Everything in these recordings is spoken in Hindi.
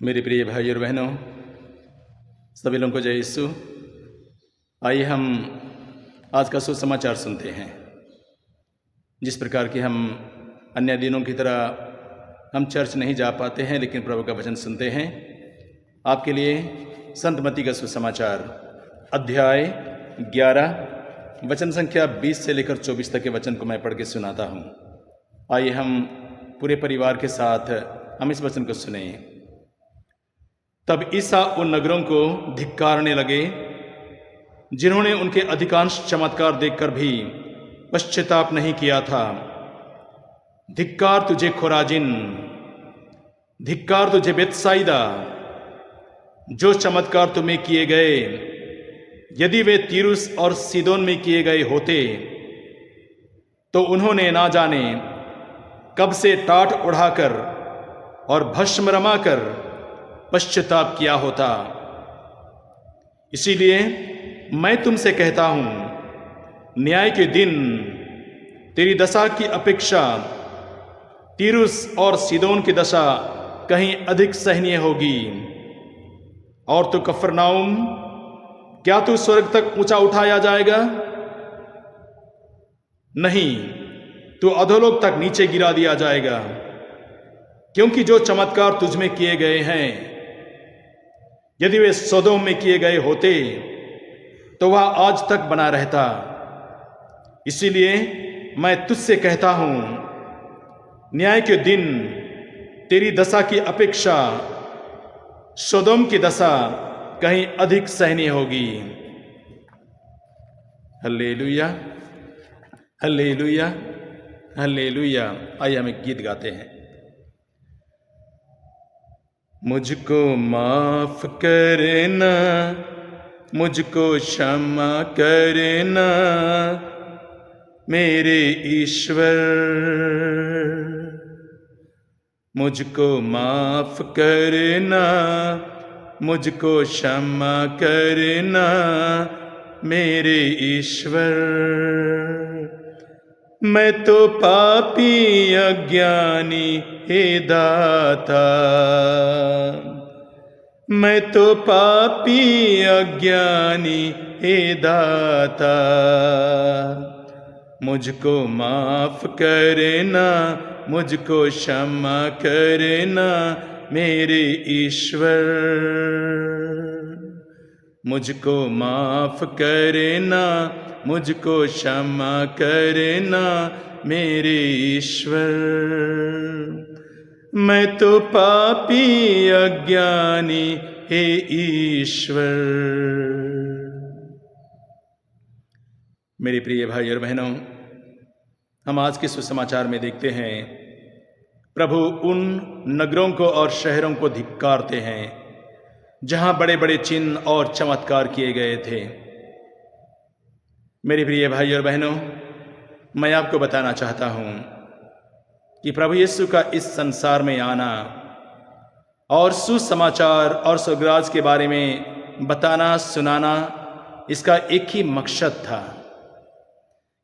मेरे प्रिय भाई और बहनों, सभी लोगों को जय यीशु। आइए हम आज का सुसमाचार सुनते हैं। जिस प्रकार की हम अन्य दिनों की तरह हम चर्च नहीं जा पाते हैं, लेकिन प्रभु का वचन सुनते हैं। आपके लिए संत मत्ती का सुसमाचार अध्याय 11 वचन संख्या 20 से लेकर 24 तक के वचन को मैं पढ़ के सुनाता हूँ। आइए हम पूरे परिवार के साथ हम इस वचन को सुने। तब ईसा उन नगरों को धिक्कारने लगे जिन्होंने उनके अधिकांश चमत्कार देखकर भी पश्चाताप नहीं किया था। धिक्कार तुझे खोराजिन, धिक्कार तुझे बेतसाइदा। जो चमत्कार तुम्हें किए गए, यदि वे तीरुस और सीदोन में किए गए होते तो उन्होंने ना जाने कब से टाट उड़ाकर और भस्म रमाकर पश्चाताप किया होता। इसीलिए मैं तुमसे कहता हूं, न्याय के दिन तेरी दशा की अपेक्षा तीरुस और सीदोन की दशा कहीं अधिक सहनीय होगी। और तू कफरनाउम, क्या तू स्वर्ग तक ऊंचा उठाया जाएगा? नहीं, तू अधोलोक तक नीचे गिरा दिया जाएगा। क्योंकि जो चमत्कार तुझ में किए गए हैं, यदि वे सदोम में किए गए होते तो वह आज तक बना रहता। इसीलिए मैं तुझसे कहता हूं, न्याय के दिन तेरी दशा की अपेक्षा सदोम की दशा कहीं अधिक सहनीय होगी। Hallelujah, hallelujah, hallelujah. आइए हम एक गीत गाते हैं। मुझको माफ करना, मुझको क्षमा करना मेरे ईश्वर। मुझको माफ करना, मुझको क्षमा करना मेरे ईश्वर। मैं तो पापी अज्ञानी हे दाता, मैं तो पापी अज्ञानी हे दाता। मुझको माफ करना, मुझको क्षमा करना मेरे ईश्वर। मुझको माफ करना, मुझको क्षमा करना मेरे ईश्वर। मैं तो पापी अज्ञानी हे ईश्वर। मेरे प्रिय भाई और बहनों, हम आज के सुसमाचार में देखते हैं प्रभु उन नगरों को और शहरों को धिक्कारते हैं जहां बड़े बड़े चिन्ह और चमत्कार किए गए थे। मेरे प्रिय भाई और बहनों, मैं आपको बताना चाहता हूं कि प्रभु यीशु का इस संसार में आना और सुसमाचार और स्वर्गराज के बारे में बताना सुनाना, इसका एक ही मकसद था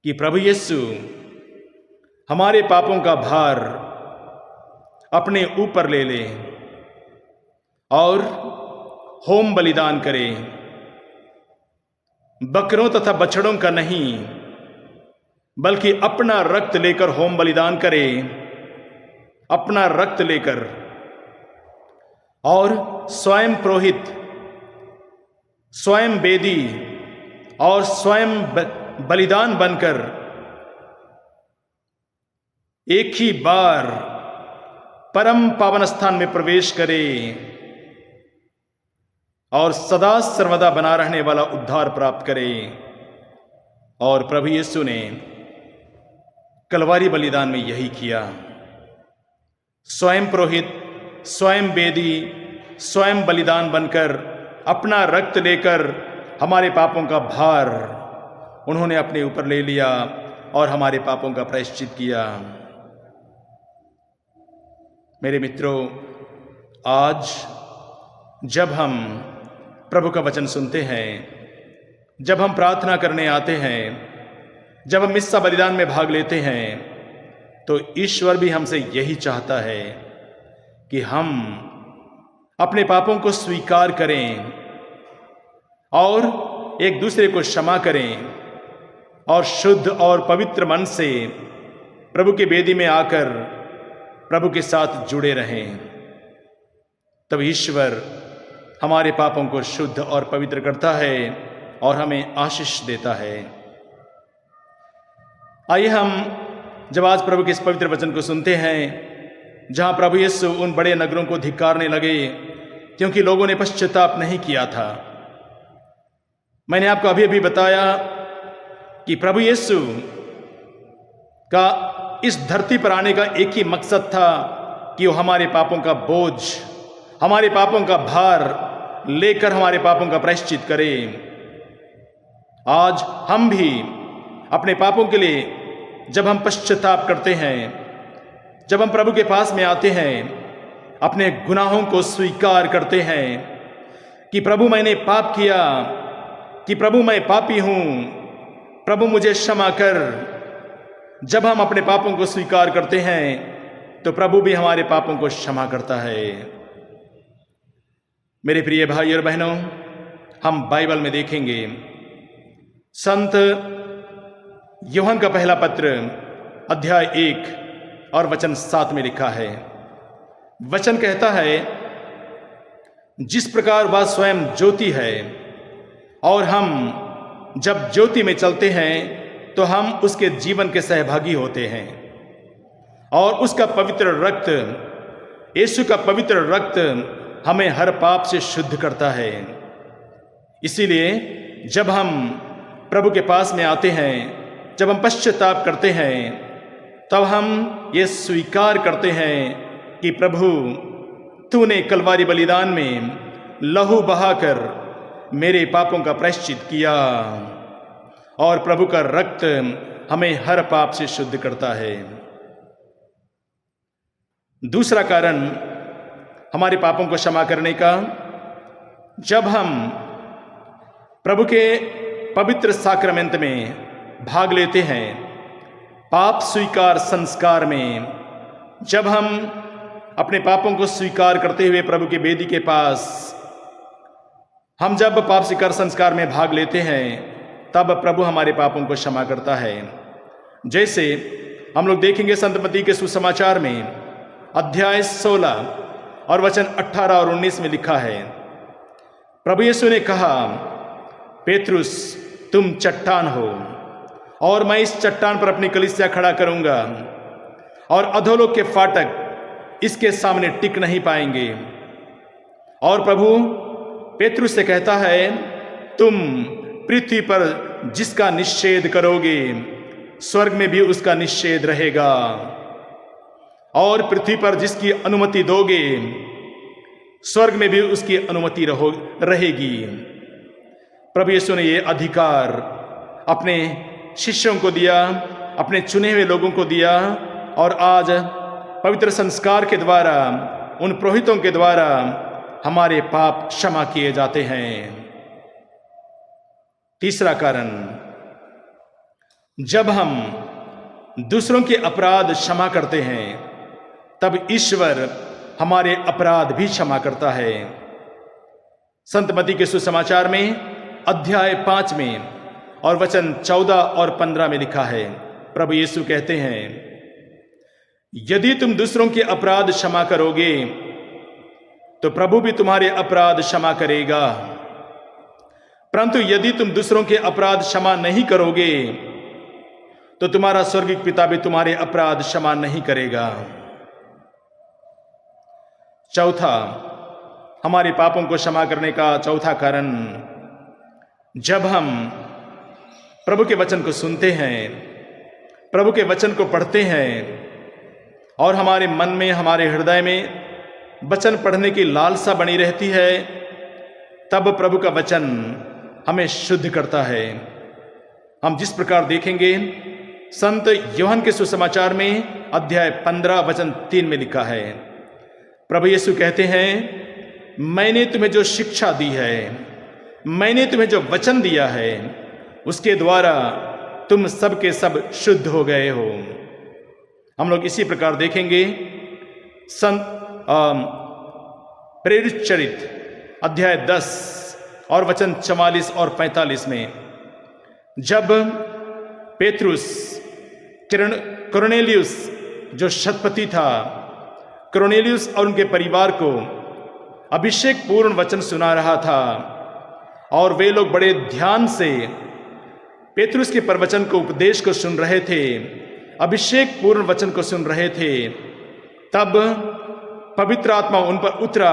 कि प्रभु यीशु हमारे पापों का भार अपने ऊपर ले ले और होम बलिदान करे। बकरों तथा बछड़ों का नहीं, बल्कि अपना रक्त लेकर होम बलिदान करे। अपना रक्त लेकर और स्वयं पुरोहित, स्वयं वेदी और स्वयं बलिदान बनकर एक ही बार परम पावन स्थान में प्रवेश करे और सदा सर्वदा बना रहने वाला उद्धार प्राप्त करे। और प्रभु यीशु ने कलवारी बलिदान में यही किया। स्वयं पुरोहित, स्वयं वेदी, स्वयं बलिदान बनकर अपना रक्त लेकर हमारे पापों का भार उन्होंने अपने ऊपर ले लिया और हमारे पापों का प्रायश्चित किया। मेरे मित्रों, आज जब हम प्रभु का वचन सुनते हैं, जब हम प्रार्थना करने आते हैं, जब हम मिस्सा बलिदान में भाग लेते हैं, तो ईश्वर भी हमसे यही चाहता है कि हम अपने पापों को स्वीकार करें और एक दूसरे को क्षमा करें और शुद्ध और पवित्र मन से प्रभु की वेदी में आकर प्रभु के साथ जुड़े रहें। तब ईश्वर हमारे पापों को शुद्ध और पवित्र करता है और हमें आशीष देता है। आइए हम जब आज प्रभु के इस पवित्र वचन को सुनते हैं, जहां प्रभु यीशु उन बड़े नगरों को धिक्कारने लगे क्योंकि लोगों ने पश्चाताप नहीं किया था। मैंने आपको अभी अभी बताया कि प्रभु यीशु का इस धरती पर आने का एक ही मकसद था कि वो हमारे पापों का बोझ, हमारे पापों का भार लेकर हमारे पापों का प्रायश्चित करे। आज हम भी अपने पापों के लिए जब हम पश्चाताप करते हैं, जब हम प्रभु के पास में आते हैं, अपने गुनाहों को स्वीकार करते हैं कि प्रभु मैंने पाप किया, कि प्रभु मैं पापी हूं, प्रभु मुझे क्षमा कर। जब हम अपने पापों को स्वीकार करते हैं तो प्रभु भी हमारे पापों को क्षमा करता है। मेरे प्रिय भाई और बहनों, हम बाइबल में देखेंगे संत यूहन्ना का पहला पत्र अध्याय 1 और वचन 7 में लिखा है। वचन कहता है, जिस प्रकार वह स्वयं ज्योति है और हम जब ज्योति में चलते हैं तो हम उसके जीवन के सहभागी होते हैं और उसका पवित्र रक्त, यीशु का पवित्र रक्त हमें हर पाप से शुद्ध करता है। इसीलिए जब हम प्रभु के पास में आते हैं, जब हम पश्चाताप करते हैं, तब हम ये स्वीकार करते हैं कि प्रभु तूने कलवारी बलिदान में लहू बहाकर मेरे पापों का प्रायश्चित किया और प्रभु का रक्त हमें हर पाप से शुद्ध करता है। दूसरा कारण हमारे पापों को क्षमा करने का, जब हम प्रभु के पवित्र साक्रमेंट में भाग लेते हैं, पाप स्वीकार संस्कार में, जब हम अपने पापों को स्वीकार करते हुए प्रभु के वेदी के पास हम जब पाप स्वीकार संस्कार में भाग लेते हैं, तब प्रभु हमारे पापों को क्षमा करता है। जैसे हम लोग देखेंगे संत मत्ती के सुसमाचार में अध्याय 16 और वचन 18 और 19 में लिखा है, प्रभु यीशु ने कहा, पेतरुस तुम चट्टान हो और मैं इस चट्टान पर अपनी कलीसिया खड़ा करूंगा और अधोलोक के फाटक इसके सामने टिक नहीं पाएंगे। और प्रभु पेतरुस से कहता है, तुम पृथ्वी पर जिसका निषेध करोगे स्वर्ग में भी उसका निषेध रहेगा, और पृथ्वी पर जिसकी अनुमति दोगे स्वर्ग में भी उसकी अनुमति रहेगी। प्रभु यीशु ने ये अधिकार अपने शिष्यों को दिया, अपने चुने हुए लोगों को दिया, और आज पवित्र संस्कार के द्वारा, उन पुरोहितों के द्वारा हमारे पाप क्षमा किए जाते हैं। तीसरा कारण, जब हम दूसरों के अपराध क्षमा करते हैं तब ईश्वर हमारे अपराध भी क्षमा करता है। संत मत्ती के सुसमाचार में अध्याय 5 में और वचन 14 और 15 में लिखा है, प्रभु यीशु कहते हैं, यदि तुम दूसरों के अपराध क्षमा करोगे तो प्रभु भी तुम्हारे अपराध क्षमा करेगा, परंतु यदि तुम दूसरों के अपराध क्षमा नहीं करोगे तो तुम्हारा स्वर्गीय पिता भी तुम्हारे अपराध क्षमा नहीं करेगा। चौथा, हमारे पापों को क्षमा करने का चौथा कारण, जब हम प्रभु के वचन को सुनते हैं, प्रभु के वचन को पढ़ते हैं और हमारे मन में, हमारे हृदय में वचन पढ़ने की लालसा बनी रहती है, तब प्रभु का वचन हमें शुद्ध करता है। हम जिस प्रकार देखेंगे संत यूहन्ना के सुसमाचार में अध्याय 15 वचन 3 में लिखा है, प्रभु यीशु कहते हैं, मैंने तुम्हें जो शिक्षा दी है, मैंने तुम्हें जो वचन दिया है, उसके द्वारा तुम सब के सब शुद्ध हो गए हो। हम लोग इसी प्रकार देखेंगे संत प्रेरित चरित्र अध्याय 10 और वचन 44 और 45 में जब पेत्रुस कुरनेलियुस जो शतपति था, कुरनेलियुस और उनके परिवार को अभिषेक पूर्ण वचन सुना रहा था और वे लोग बड़े ध्यान से पेत्रुस के प्रवचन को, उपदेश को सुन रहे थे, अभिषेक पूर्ण वचन को सुन रहे थे, तब पवित्र आत्मा उन पर उतरा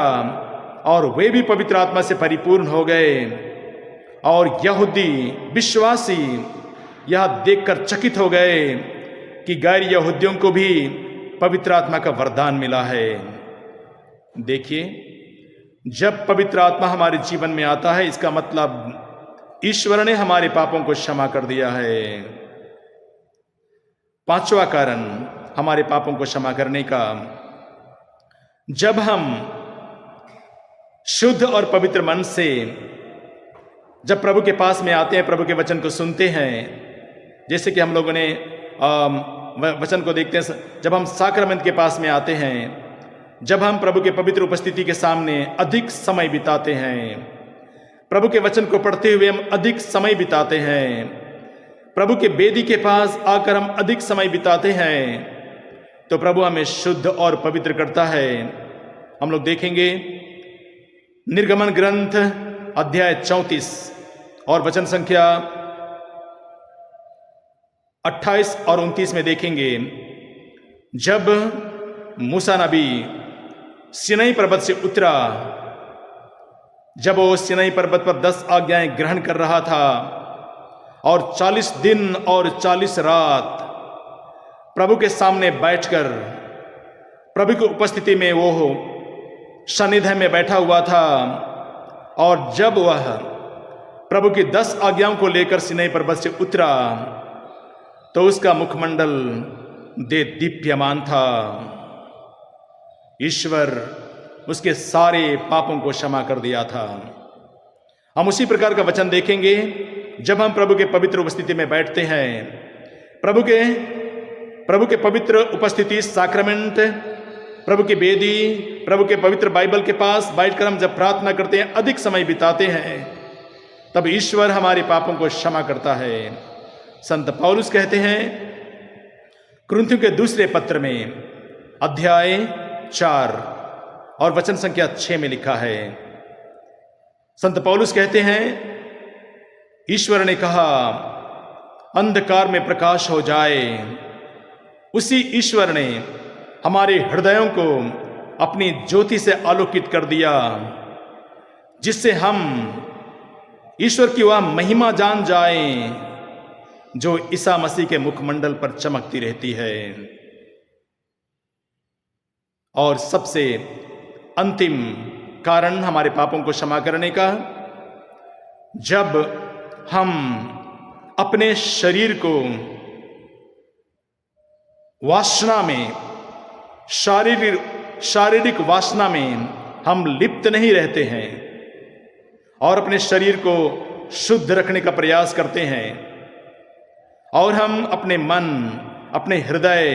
और वे भी पवित्र आत्मा से परिपूर्ण हो गए। और यहूदी विश्वासी यह देखकर चकित हो गए कि गैर यहूदियों को भी पवित्र आत्मा का वरदान मिला है। देखिए, जब पवित्र आत्मा हमारे जीवन में आता है, इसका मतलब ईश्वर ने हमारे पापों को क्षमा कर दिया है। पांचवा कारण हमारे पापों को क्षमा करने का, जब हम शुद्ध और पवित्र मन से जब प्रभु के पास में आते हैं, प्रभु के वचन को सुनते हैं, जैसे कि हम लोगों ने वचन को देखते हैं, जब हम साक्रमेंट के पास में आते हैं, जब हम प्रभु के पवित्र उपस्थिति के सामने अधिक समय बिताते हैं, प्रभु के वचन को पढ़ते हुए हम अधिक समय बिताते हैं, प्रभु के वेदी के पास आकर हम अधिक समय बिताते हैं, तो प्रभु हमें शुद्ध और पवित्र करता है। हम लोग देखेंगे निर्गमन ग्रंथ अध्याय 34 और वचन संख्या 28 और 29 में देखेंगे, जब मूसा नबी सिनाई पर्वत से उतरा, जब वो सिनाई पर्वत पर 10 आज्ञाएं ग्रहण कर रहा था और 40 दिन और 40 रात प्रभु के सामने बैठकर प्रभु की उपस्थिति में वो सानिध्य में बैठा हुआ था, और जब वह प्रभु की 10 आज्ञाओं को लेकर सिनाई पर्वत से उतरा तो उसका मुखमंडल दीप्यमान था। ईश्वर उसके सारे पापों को क्षमा कर दिया था। हम उसी प्रकार का वचन देखेंगे जब हम प्रभु के पवित्र उपस्थिति में बैठते हैं। प्रभु के पवित्र उपस्थिति, साक्रमेंट, प्रभु की वेदी, प्रभु के पवित्र बाइबल के पास बैठकर हम जब प्रार्थना करते हैं, अधिक समय बिताते हैं, तब ईश्वर हमारे पापों को क्षमा करता है। संत पौलुस कहते हैं कुरिन्थियों के दूसरे पत्र में अध्याय 4 और वचन संख्या 6 में लिखा है, संत पौलुस कहते हैं, ईश्वर ने कहा अंधकार में प्रकाश हो जाए। उसी ईश्वर ने हमारे हृदयों को अपनी ज्योति से आलोकित कर दिया, जिससे हम ईश्वर की वह महिमा जान जाएं जो ईसा मसीह के मुखमंडल पर चमकती रहती है। और सबसे अंतिम कारण हमारे पापों को क्षमा करने का, जब हम अपने शरीर को वासना में, शारीरिक वासना में हम लिप्त नहीं रहते हैं और अपने शरीर को शुद्ध रखने का प्रयास करते हैं, और हम अपने मन, अपने हृदय,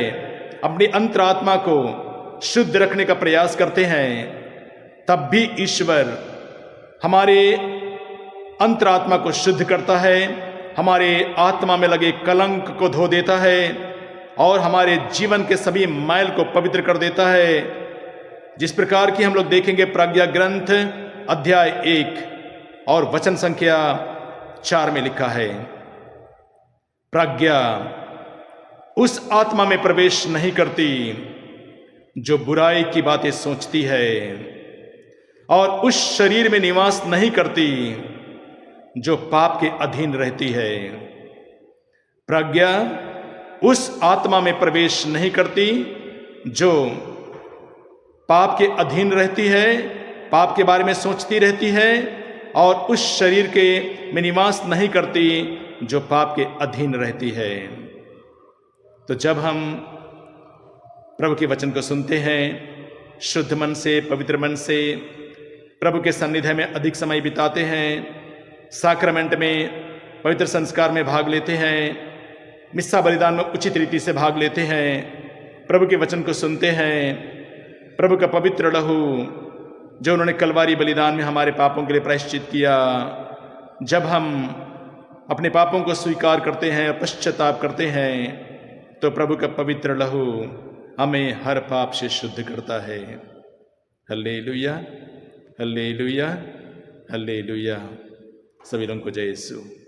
अपनी अंतरात्मा को शुद्ध रखने का प्रयास करते हैं, तब भी ईश्वर हमारे अंतरात्मा को शुद्ध करता है, हमारे आत्मा में लगे कलंक को धो देता है और हमारे जीवन के सभी मैल को पवित्र कर देता है। जिस प्रकार की हम लोग देखेंगे प्रज्ञा ग्रंथ अध्याय 1 और वचन संख्या 4 में लिखा है, प्रज्ञा उस आत्मा में प्रवेश नहीं करती जो बुराई की बातें सोचती है, और उस शरीर में निवास नहीं करती जो पाप के अधीन रहती है। प्रज्ञा उस आत्मा में प्रवेश नहीं करती जो पाप के अधीन रहती है, पाप के बारे में सोचती रहती है, और उस शरीर के में निवास नहीं करती जो पाप के अधीन रहती है। तो जब हम प्रभु के वचन को सुनते हैं, शुद्ध मन से, पवित्र मन से प्रभु के सानिध्य में अधिक समय बिताते हैं, साक्रमेंट में, पवित्र संस्कार में भाग लेते हैं, मिस्सा बलिदान में उचित रीति से भाग लेते हैं, प्रभु के वचन को सुनते हैं, प्रभु का पवित्र लहू जो उन्होंने कलवारी बलिदान में हमारे पापों के लिए प्रायश्चित किया। जब हम अपने पापों को स्वीकार करते हैं और पश्चाताप करते हैं तो प्रभु का पवित्र लहू हमें हर पाप से शुद्ध करता है। Hallelujah, hallelujah, hallelujah. सभी लोगों को जय यीशु।